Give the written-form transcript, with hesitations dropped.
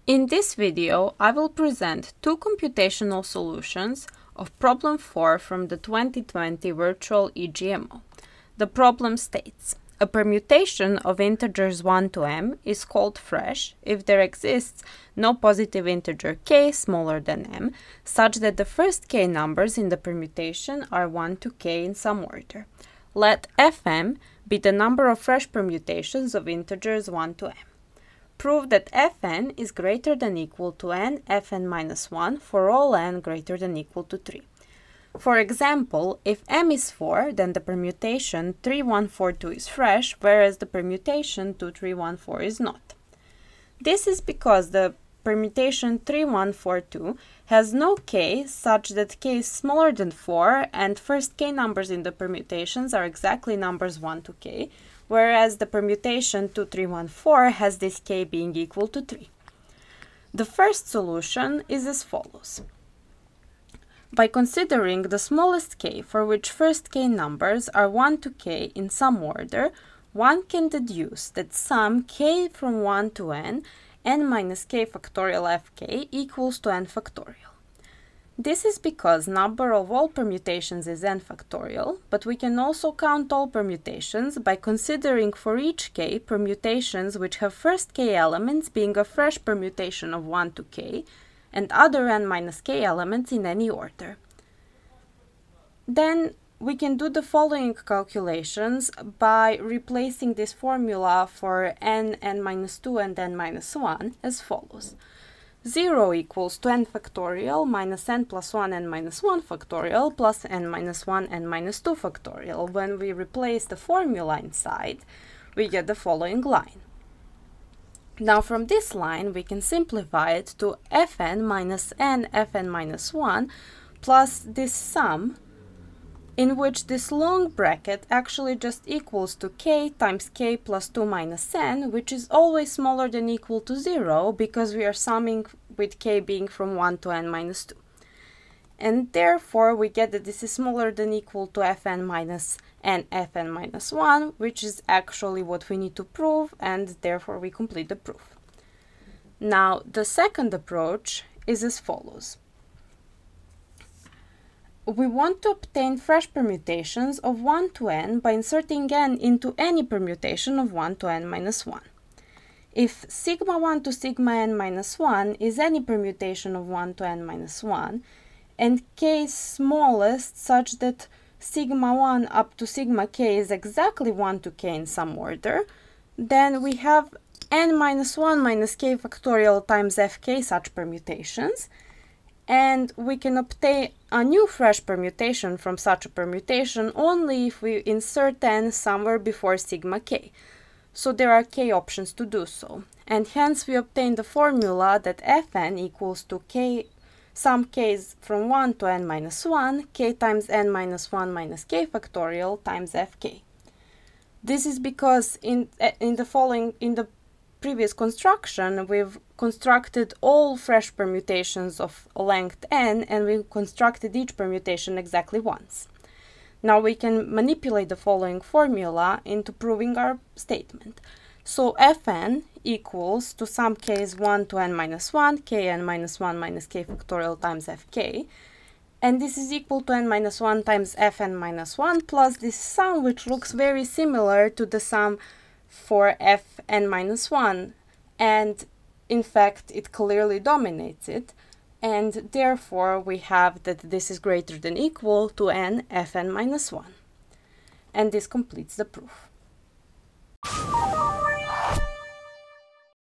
In this video, I will present two computational solutions of problem 4 from the 2020 virtual EGMO. The problem states, a permutation of integers 1 to m is called fresh if there exists no positive integer k smaller than m, such that the first k numbers in the permutation are 1 to k in some order. Let fm be the number of fresh permutations of integers 1 to m. Prove that fn is greater than equal to n fn minus 1 for all n greater than equal to 3. For example, if m is 4, then the permutation 3142 is fresh, whereas the permutation 2314 is not. This is because the permutation 3142 has no k such that k is smaller than 4 and first k numbers in the permutations are exactly numbers 1 to k, whereas the permutation 2314 has this k being equal to 3. The first solution is as follows. By considering the smallest k for which first k numbers are 1 to k in some order, one can deduce that sum k from 1 to n minus k factorial fk equals to n factorial. This is because number of all permutations is n factorial, but we can also count all permutations by considering for each k permutations which have first k elements being a fresh permutation of 1 to k and other n minus k elements in any order. Then we can do the following calculations by replacing this formula for n minus 2 and n minus 1 as follows. 0 equals to n factorial minus n plus 1 n minus 1 factorial plus n minus 1 n minus 2 factorial. When we replace the formula inside, we get the following line. Now from this line we can simplify it to fn minus n fn minus 1 plus this sum, in which this long bracket actually just equals to k times k plus 2 minus n, which is always smaller than equal to 0 because we are summing with k being from 1 to n minus 2. And therefore we get that this is smaller than equal to fn minus n fn minus 1, which is actually what we need to prove, and therefore we complete the proof. Now the second approach is as follows. We want to obtain fresh permutations of 1 to n by inserting n into any permutation of 1 to n minus 1. If sigma 1 to sigma n minus 1 is any permutation of 1 to n minus 1, and k is smallest such that sigma 1 up to sigma k is exactly 1 to k in some order, then we have n minus 1 minus k factorial times fk such permutations, and we can obtain a new fresh permutation from such a permutation only if we insert n somewhere before sigma k. So there are k options to do so, and hence we obtain the formula that fn equals to k sum k's from 1 to n minus 1, k times n minus 1 minus k factorial times fk. This is because in the previous construction we've constructed all fresh permutations of length n, and we constructed each permutation exactly once. Now we can manipulate the following formula into proving our statement. So fn equals to sum k's 1 to n minus 1, kn minus 1 minus k factorial times fk, and this is equal to n minus 1 times fn minus 1 plus this sum, which looks very similar to the sum for fn minus 1, and in fact it clearly dominates it, and therefore we have that this is greater than equal to n fn minus 1. And this completes the proof.